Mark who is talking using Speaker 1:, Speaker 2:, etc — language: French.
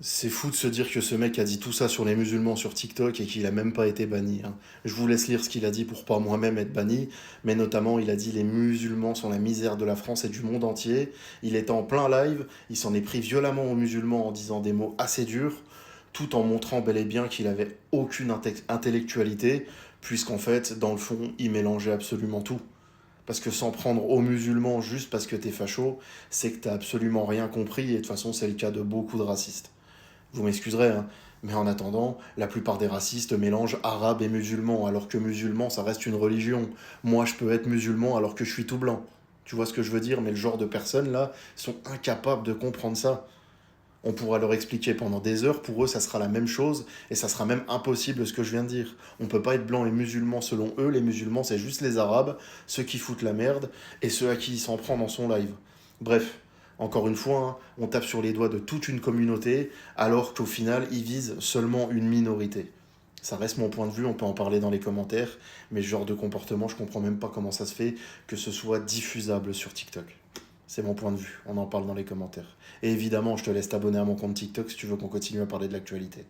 Speaker 1: C'est fou de se dire que ce mec a dit tout ça sur les musulmans sur TikTok et qu'il a même pas été banni, hein. Je vous laisse lire ce qu'il a dit pour pas moi-même être banni, mais notamment il a dit les musulmans sont la misère de la France et du monde entier. Il était en plein live, il s'en est pris violemment aux musulmans en disant des mots assez durs, tout en montrant bel et bien qu'il avait aucune intellectualité, puisqu'en fait, dans le fond, il mélangeait absolument tout. Parce que s'en prendre aux musulmans juste parce que t'es facho, c'est que t'as absolument rien compris, et de toute façon c'est le cas de beaucoup de racistes. Vous m'excuserez, hein, mais en attendant, la plupart des racistes mélangent arabe et musulman, alors que musulman, ça reste une religion. Moi, je peux être musulman alors que je suis tout blanc. Tu vois ce que je veux dire? Mais le genre de personnes là sont incapables de comprendre ça. On pourra leur expliquer pendant des heures, pour eux ça sera la même chose, et ça sera même impossible ce que je viens de dire. On peut pas être blanc et musulman selon eux, les musulmans c'est juste les arabes, ceux qui foutent la merde, et ceux à qui il s'en prend dans son live. Bref, encore une fois, hein, on tape sur les doigts de toute une communauté, alors qu'au final ils visent seulement une minorité. Ça reste mon point de vue, on peut en parler dans les commentaires, mais ce genre de comportement, je comprends même pas comment ça se fait que ce soit diffusable sur TikTok. C'est mon point de vue, on en parle dans les commentaires. Et évidemment, je te laisse t'abonner à mon compte TikTok si tu veux qu'on continue à parler de l'actualité.